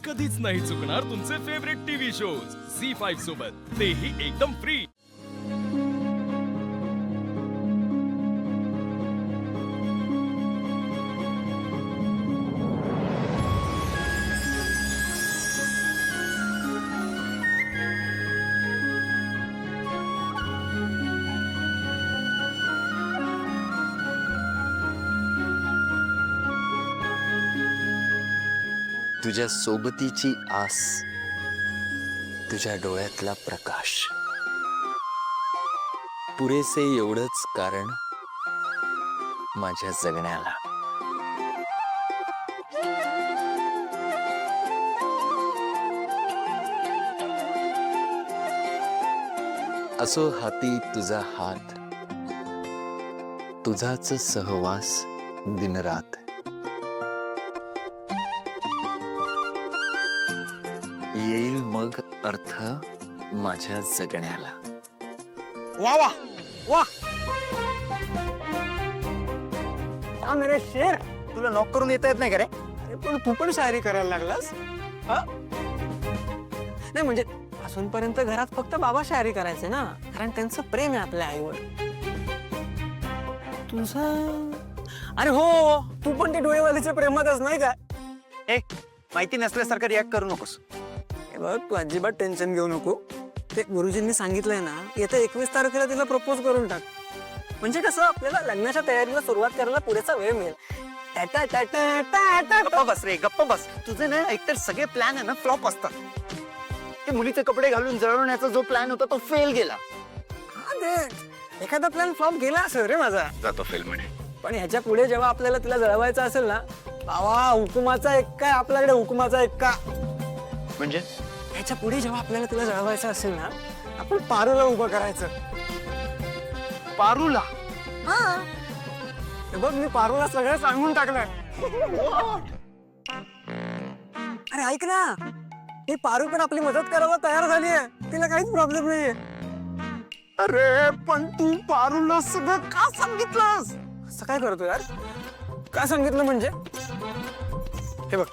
कधीच नाही चुकणार तुमचे फेवरेट टीव्ही शोज झी5 सोबत, तेही एकदम फ्री। तुझ्या सोबतीची आस, तुझ्या डोळ्यातला प्रकाश, पुरेसे एवढंच कारण माझ्या जगण्याला। असो हाती तुझा हात, तुझाच सहवास दिनरात। येईल मग अर्थ माझ्या जगण्याला। वाह वाह वाह, हा मेरे शेर, तुला नॉक करून येता येत नाही का रे? अरे पण तू पण शायरी करायला लागलास हा? नाही म्हणजे अजूनपर्यंत घरात फक्त बाबा शायरी करायचे ना, कारण त्यांचं प्रेम आहे आपल्या आईवर। तुझं अरे हो, तू पण ते डोळेवालीच्या प्रेमातच नाही का? ए, माहिती नसल्यासारखं रिॲक्ट करू नकोस। हे बघ, तू अजिबात टेन्शन घेऊ नको। ते गुरुजींनी सांगितलंय ना, येत्या 21 तारखेला तिला प्रपोज करून टाक, म्हणजे कसं आपल्याला लग्नाच्या तयारीला सुरुवात करायला पुरेसा वेळ मिळेल। गप्प बस रे, गप्प बस। तुझे ना एकतर सगळे प्लॅन आहे ना फ्लॉप असतात। ते मुलीचे कपडे घालून जळवण्याचा जो प्लॅन होता तो फेल गेला। हा दे, एखादा प्लॅन फ्लॉप गेला असेल रे माझा, जातो फेल म्हणे। पण ह्याच्या पुढे जेव्हा आपल्याला तिला जळवायचं असेल ना, बाबा हुकुमाचा एक्का आहे आपल्याकडे, हुकुमाचा एक्का। म्हणजे ह्याच्या पुढे जेव्हा आपल्याला तिला जळवायचं असेल ना, आपण पारूला उभं करायचं। पारूला? हा, हे बघ, मी पारूला सगळं सांगून टाकलंय। अरे ऐक ना, ही पारू पण आपली मदत करायला तयार झाली आहे, तिला काहीच प्रॉब्लेम नाहीये। अरे पण तू पारूला सगळं का सांगितलंस? असं काय करतो यार? काय सांगितलं म्हणजे? हे बघ,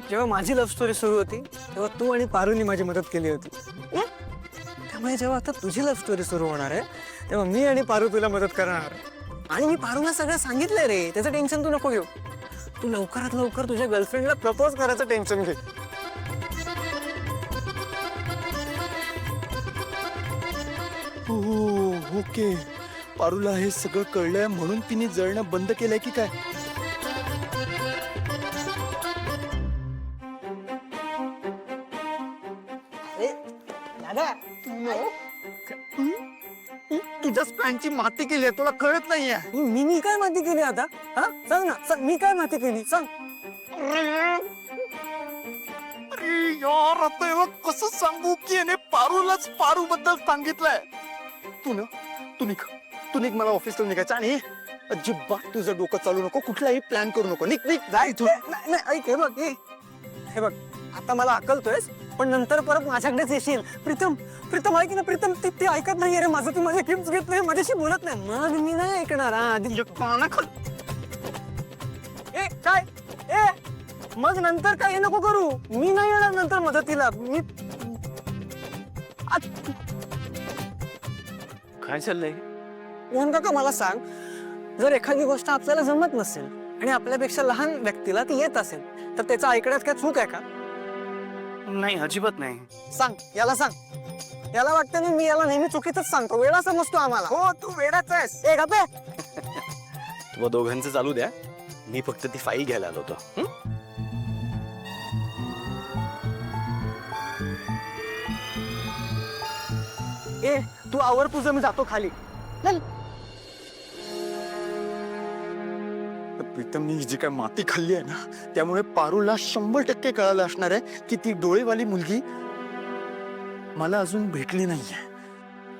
जेव्हा माझी लव्ह स्टोरी सुरू होती तेव्हा तू आणि पारूनी माझी मदत केली होती, त्यामुळे जेव्हा आता तुझी लव्ह स्टोरी सुरू होणार आहे तेव्हा मी आणि पारू तुला मदत करणार। आणि मी पारूला सगळं सांगितलंय रे, त्याचं टेन्शन तू नको घेऊ। तू लवकरात लवकर तुझ्या गर्लफ्रेंडला प्रपोज करायचं टेन्शन घे। ओके, पारूला हे सगळं कळलंय म्हणून तिने जळणं बंद केलंय की काय? दादा, तुझ्या स्पॅनची माती केली तुला कळत नाहीये? मी काय माती केली आता? हा, सांग ना, सांग, मी काय माती केली सांग। अरे यार, आता याला कसं सांगू की याने पारूलाच पारू बद्दल सांगितलंय? तू निघ, मला ऑफिसला निघायचं आणि अजिबात तुझं डोकं चालू नको, कुठलाही प्लॅन करू नको, निघ जा इथून। नाही ऐक, हे बघ, आता मला अकलतोयस, पण नंतर परत माझ्याकडेच येशील। प्रीतम, प्रीतम ऐक ना, प्रीतम ते ऐकत नाही रे माझं, ती माझे गिफ्ट घेत नाही, माझ्याशी बोलत नाही, मग मी नाही ऐकणार। ए काय, ए मग नंतर काय नको करू, मी नाही येणार नंतर मदतीला। मी काय चाललंय? मोहन काका मला सांग, जर एखादी गोष्ट आपल्याला जमत नसेल आणि आपल्यापेक्षा लहान व्यक्तीला ती येत असेल तर त्याचं ऐकण्यात काय चूक आहे का? नाही, अजिबात नाही। सांग, याला सांग। याला वाटतं ना मी याला नेहमी चुकीचंच सांगतो, वेळा समजतो आम्हाला। हो, तू वेडाच आहेस। ए गप्पे, तुम्हा दोघांचं चालू द्या, मी फक्त ती फाईल घ्यायला आलो होतो। ए तू आवर तुझं, मी जातो खाली। चल। प्रीतमनी जी काय माती खाल्ली आहे ना, त्यामुळे पारूला 100% कळालं असणार आहे की ती डोळेवाली मुलगी मला अजून भेटली नाहीये।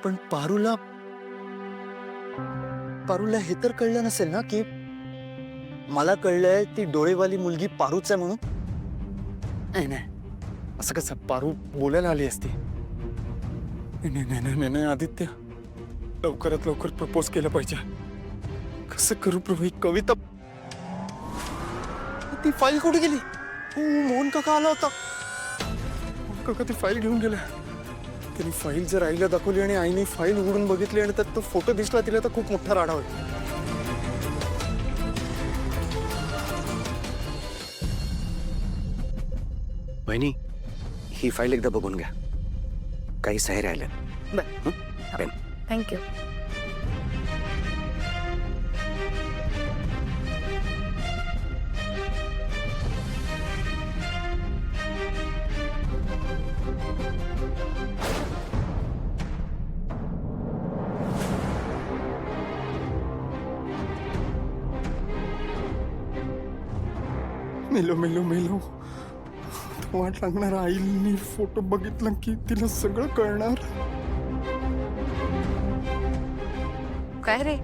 पण पारूला हे तर कळलं नसेल ना की मला कळलंय ती डोळेवाली मुलगी पारूच आहे म्हणून? नाही, असं कसं? पारू बोलायला आली असती। नाही आदित्य, लवकरात लवकर प्रपोज केलं पाहिजे। कसं करू प्रभू? ही कविता, ती फाईल कुठे गेली? मोहन काका आला होता. मोहन काका ती फाईल घेऊन गेला. त्यांनी फाईल जर आईला दाखवली आणि आईने फाईल उघडून बघितली आणि त्यात तो फोटो दिसला तिला तर खूप मोठा राडा होईल. बहिणी, ही फाईल एकदा बघून घ्या. काही सही राहिले. थँक्यू. मेलो मेलो मेलो. वाट लागणार. आईने फोटो बघितला की तिला सगळं कळणार. काय रे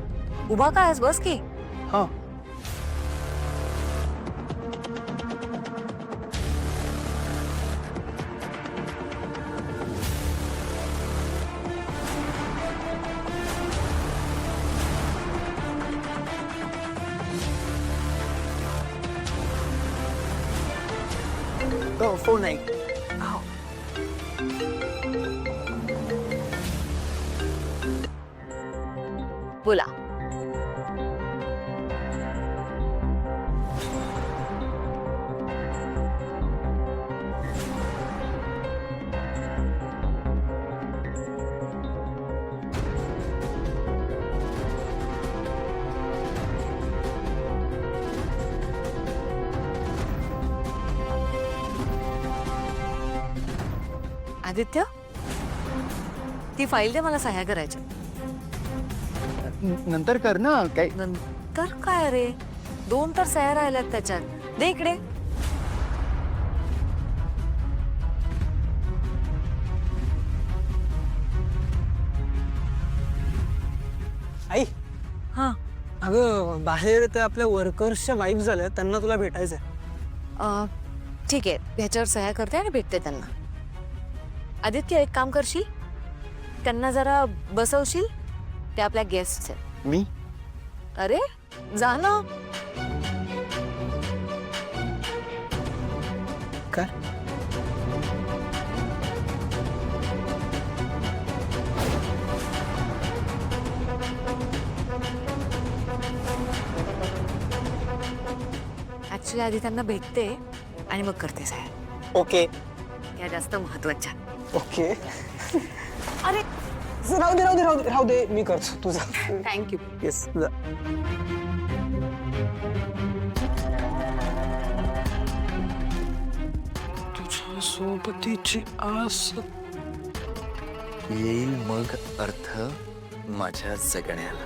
उभा काय आहेस? बस की. हा, फोन आहे. बोला. आदित्य, ती फाईल दे, मला सह्या करायच्या. नंतर कर ना. काय नंतर काय रे, 2 तर सह्या राहिल्यात त्याच्यात. दे इकडे. आई, हा. अगं बाहेर त्या आपल्या वर्कर्सच्या वाईफ झाल्या, त्यांना तुला भेटायचंय. ठीक आहे, ह्याच्यावर सह्या करते आणि भेटते त्यांना. आदित्य, एक काम करशील, त्यांना जरा बसवशील. ते आपल्या गेस्ट आहेत. मी अरे जा ना. काय? ऍक्च्युली आधी त्यांना भेटते आणि मग करते सह्या. ओके या जास्त महत्वाच्या. ओके. अरे राहू दे राहू दे राहू दे राहू दे, मी करतो तुझा. थँक्यू. येस. तुझ्या सोबतीची आस. येईल मग अर्थ माझ्या जगण्याला.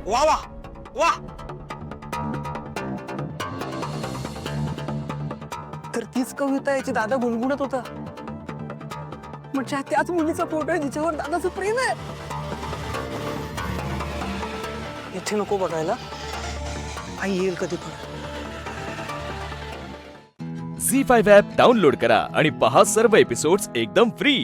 वा वा वा. तर तीच कविता याची दादा गुणगुणत होता. म्हणजे त्याच मुलीचा फोटो आहे जिच्यावर दादाचं प्रेम आहे. इथे नको बघायला. आई येईल कधी पण. झी 5 ॲप डाउनलोड करा आणि पहा सर्व एपिसोड्स एकदम फ्री.